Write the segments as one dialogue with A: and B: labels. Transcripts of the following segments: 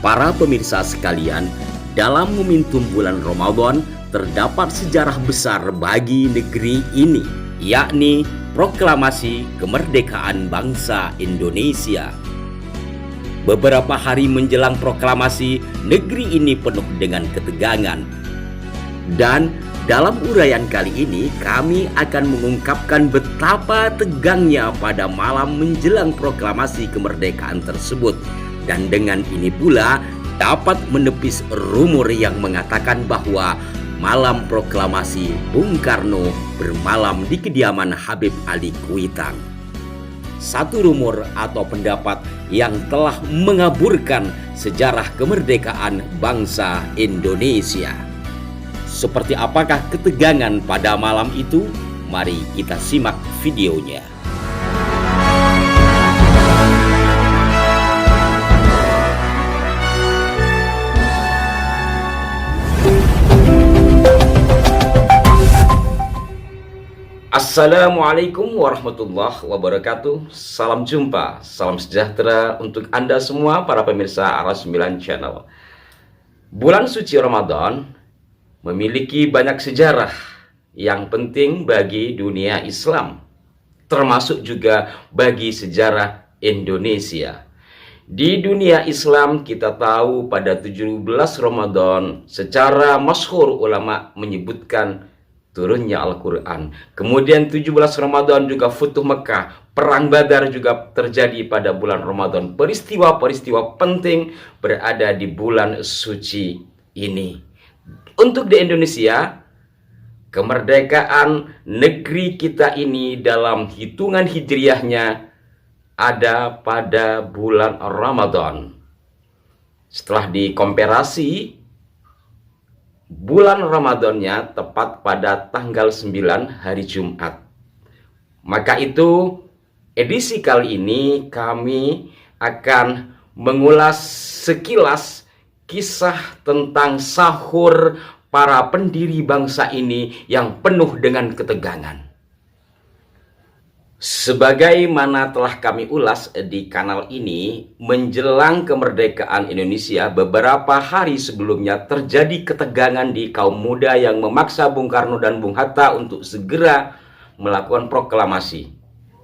A: Para pemirsa sekalian, dalam momentum bulan Ramadan terdapat sejarah besar bagi negeri ini, yakni proklamasi kemerdekaan bangsa Indonesia. Beberapa hari menjelang proklamasi, negeri ini penuh dengan ketegangan. Dan dalam uraian kali ini, kami akan mengungkapkan betapa tegangnya pada malam menjelang proklamasi kemerdekaan tersebut. Dan dengan ini pula dapat menepis rumor yang mengatakan bahwa malam proklamasi Bung Karno bermalam di kediaman Habib Ali Kuitang. Satu rumor atau pendapat yang telah mengaburkan sejarah kemerdekaan bangsa Indonesia. Seperti apakah ketegangan pada malam itu? Mari kita simak videonya. Assalamualaikum warahmatullahi wabarakatuh. Salam jumpa, salam sejahtera untuk Anda semua para pemirsa Ara9 Channel. Bulan suci Ramadan memiliki banyak sejarah yang penting bagi dunia Islam, termasuk juga bagi sejarah Indonesia. Di dunia Islam kita tahu pada 17 Ramadan secara masyhur ulama menyebutkan turunnya Al-Quran. Kemudian 17 Ramadan juga Futuh Mekah, Perang Badar juga terjadi pada bulan Ramadan. Peristiwa-peristiwa penting berada di bulan suci ini. Untuk di Indonesia, kemerdekaan negeri kita ini dalam hitungan hijriahnya ada pada bulan Ramadan. Setelah dikomparasi, bulan Ramadannya tepat pada tanggal 9 hari Jumat. Maka itu edisi kali ini kami akan mengulas sekilas kisah tentang sahur para pendiri bangsa ini yang penuh dengan ketegangan. Sebagaimana telah kami ulas di kanal ini, menjelang kemerdekaan Indonesia, beberapa hari sebelumnya terjadi ketegangan di kaum muda yang memaksa Bung Karno dan Bung Hatta untuk segera melakukan proklamasi.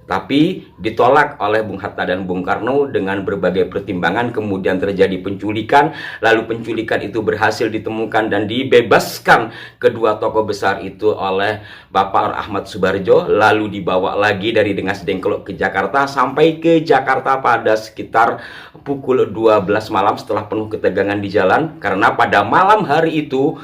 A: Tapi ditolak oleh Bung Hatta dan Bung Karno dengan berbagai pertimbangan. Kemudian terjadi penculikan, lalu penculikan itu berhasil ditemukan dan dibebaskan kedua tokoh besar itu oleh Bapak Ahmad Subarjo, lalu dibawa lagi dari Dengas Dengklok ke Jakarta, sampai ke Jakarta pada sekitar pukul 12 malam setelah penuh ketegangan di jalan. Karena pada malam hari itu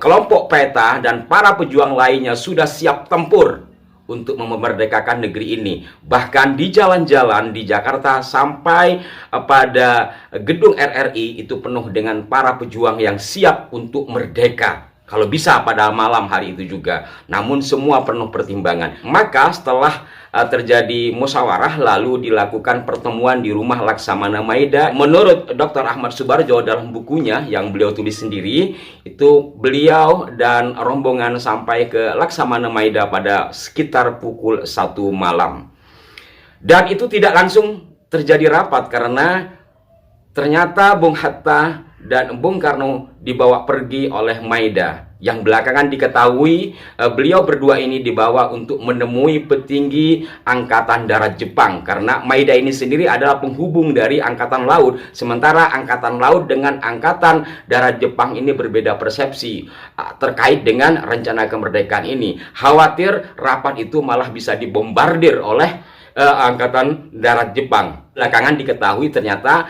A: kelompok PETA dan para pejuang lainnya sudah siap tempur untuk memerdekakan negeri ini. Bahkan di jalan-jalan di Jakarta sampai pada gedung RRI itu penuh dengan para pejuang yang siap untuk merdeka. Kalau bisa pada malam hari itu juga. Namun semua penuh pertimbangan. Maka setelah terjadi musyawarah, lalu dilakukan pertemuan di rumah Laksamana Maida. Menurut Dr. Ahmad Subarjo dalam bukunya yang beliau tulis sendiri, itu beliau dan rombongan sampai ke Laksamana Maida pada sekitar pukul 1 malam. Dan itu tidak langsung terjadi rapat karena ternyata Bung Hatta dan Bung Karno dibawa pergi oleh Maida. Yang belakangan diketahui beliau berdua ini dibawa untuk menemui petinggi Angkatan Darat Jepang. Karena Maida ini sendiri adalah penghubung dari Angkatan Laut. Sementara Angkatan Laut dengan Angkatan Darat Jepang ini berbeda persepsi terkait dengan rencana kemerdekaan ini. Khawatir rapat itu malah bisa dibombardir oleh Angkatan Darat Jepang. Belakangan diketahui ternyata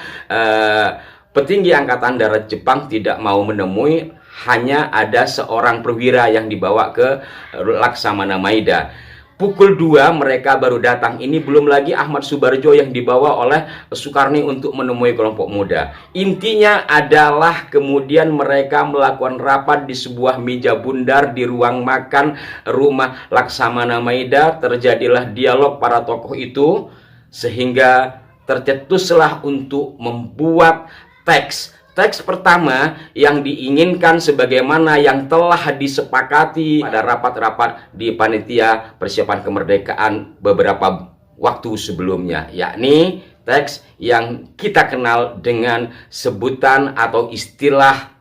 A: petinggi Angkatan Darat Jepang tidak mau menemui, hanya ada seorang perwira yang dibawa ke Laksamana Maida. Pukul 2 mereka baru datang. Ini belum lagi Ahmad Subarjo yang dibawa oleh Soekarni untuk menemui kelompok muda. Intinya adalah kemudian mereka melakukan rapat di sebuah meja bundar di ruang makan rumah Laksamana Maida. Terjadilah dialog para tokoh itu sehingga tercetuslah untuk membuat teks. Teks pertama yang diinginkan sebagaimana yang telah disepakati pada rapat-rapat di panitia persiapan kemerdekaan beberapa waktu sebelumnya, yakni teks yang kita kenal dengan sebutan atau istilah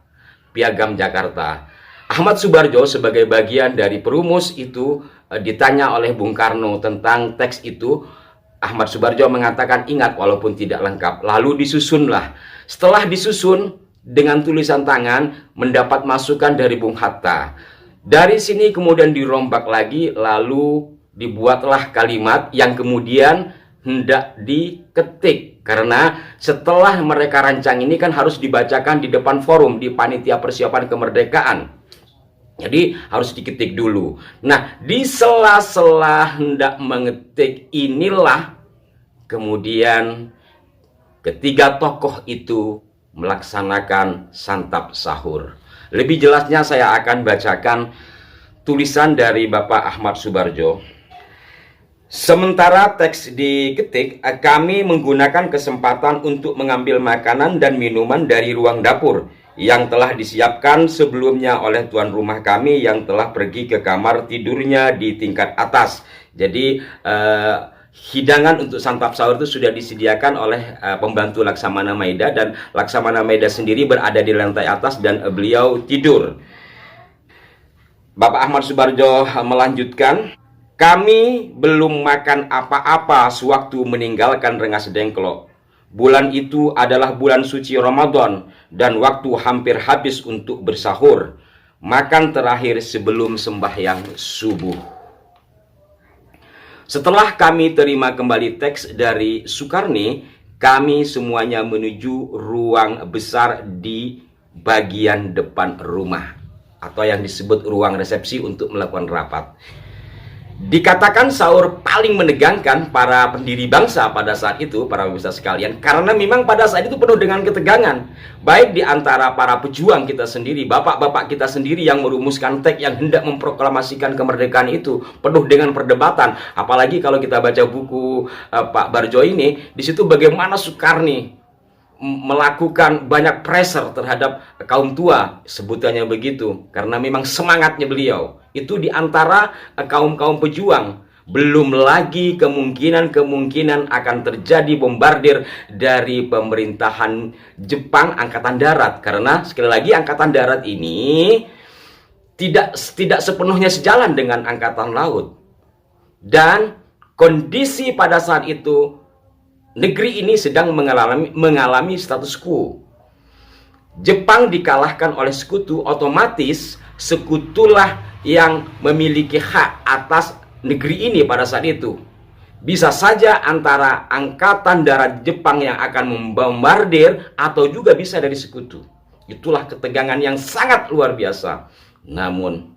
A: Piagam Jakarta. Ahmad Subarjo sebagai bagian dari perumus itu ditanya oleh Bung Karno tentang teks itu. Ahmad Subarjo mengatakan, ingat walaupun tidak lengkap. Lalu disusunlah. Setelah disusun dengan tulisan tangan, mendapat masukan dari Bung Hatta. Dari sini kemudian dirombak lagi, lalu dibuatlah kalimat yang kemudian hendak diketik. Karena setelah mereka rancang ini kan harus dibacakan di depan forum, di panitia persiapan kemerdekaan. Jadi harus diketik dulu. Nah, di sela-sela hendak mengetik inilah kemudian ketiga tokoh itu melaksanakan santap sahur. Lebih jelasnya saya akan bacakan tulisan dari Bapak Ahmad Subarjo. Sementara teks diketik, kami menggunakan kesempatan untuk mengambil makanan dan minuman dari ruang dapur yang telah disiapkan sebelumnya oleh tuan rumah kami yang telah pergi ke kamar tidurnya di tingkat atas. Jadi hidangan untuk santap sahur itu sudah disediakan oleh pembantu Laksamana Maida, dan Laksamana Maida sendiri berada di lantai atas dan beliau tidur. Bapak Ahmad Subarjo melanjutkan, kami belum makan apa-apa sewaktu meninggalkan Rengas Dengklok. Bulan itu adalah bulan suci Ramadan dan waktu hampir habis untuk bersahur. Makan terakhir sebelum sembahyang subuh. Setelah kami terima kembali teks dari Sukarni, kami semuanya menuju ruang besar di bagian depan rumah, atau yang disebut ruang resepsi untuk melakukan rapat. Dikatakan sahur paling menegangkan para pendiri bangsa pada saat itu, para pemirsa sekalian, karena memang pada saat itu penuh dengan ketegangan, baik di antara para pejuang kita sendiri, bapak-bapak kita sendiri yang merumuskan teks yang hendak memproklamasikan kemerdekaan itu, penuh dengan perdebatan. Apalagi kalau kita baca buku Pak Barjo ini, di situ bagaimana Sukarni melakukan banyak pressure terhadap kaum tua, sebutannya begitu, karena memang semangatnya beliau itu di antara kaum-kaum pejuang. Belum lagi kemungkinan akan terjadi bombardir dari pemerintahan Jepang Angkatan Darat, karena sekali lagi Angkatan Darat ini tidak sepenuhnya sejalan dengan Angkatan Laut, dan kondisi pada saat itu negeri ini sedang mengalami status quo. Jepang dikalahkan oleh sekutu, otomatis sekutulah yang memiliki hak atas negeri ini pada saat itu. Bisa saja antara Angkatan Darat Jepang yang akan membombardir, atau juga bisa dari sekutu. Itulah ketegangan yang sangat luar biasa. Namun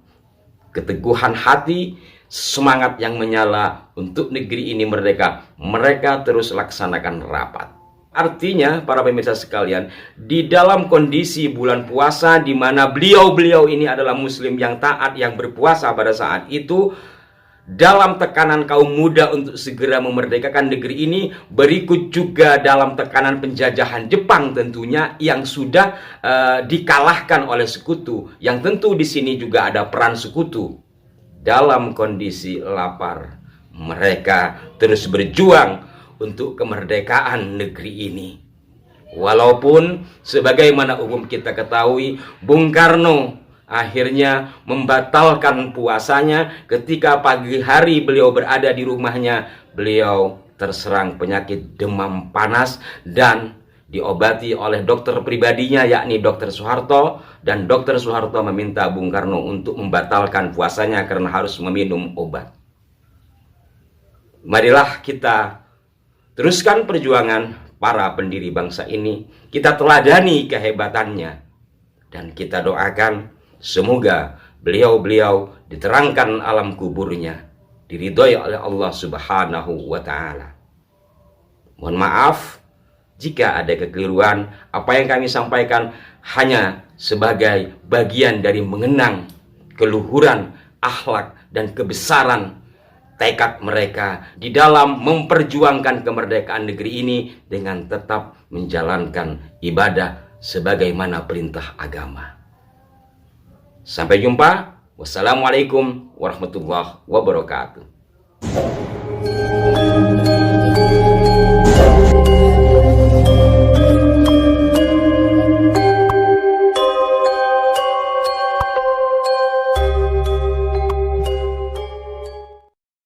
A: keteguhan hati, semangat yang menyala untuk negeri ini merdeka, mereka terus laksanakan rapat. Artinya para pemirsa sekalian, di dalam kondisi bulan puasa di mana beliau-beliau ini adalah muslim yang taat, yang berpuasa pada saat itu, dalam tekanan kaum muda untuk segera memerdekakan negeri ini, berikut juga dalam tekanan penjajahan Jepang tentunya yang sudah dikalahkan oleh sekutu, yang tentu di sini juga ada peran sekutu. Dalam kondisi lapar, mereka terus berjuang untuk kemerdekaan negeri ini. Walaupun sebagaimana umum kita ketahui, Bung Karno akhirnya membatalkan puasanya ketika pagi hari beliau berada di rumahnya. Beliau terserang penyakit demam panas dan diobati oleh dokter pribadinya, yakni Dr. Soeharto, dan Dr. Soeharto meminta Bung Karno untuk membatalkan puasanya karena harus meminum obat. Marilah kita teruskan perjuangan para pendiri bangsa ini, kita teladani kehebatannya, dan kita doakan semoga beliau-beliau diterangkan alam kuburnya, diridhoi oleh Allah Subhanahu wa Ta'ala. Mohon maaf jika ada kekeliruan. Apa yang kami sampaikan hanya sebagai bagian dari mengenang keluhuran, akhlak, dan kebesaran tekad mereka di dalam memperjuangkan kemerdekaan negeri ini dengan tetap menjalankan ibadah sebagaimana perintah agama. Sampai jumpa. Wassalamualaikum warahmatullahi wabarakatuh.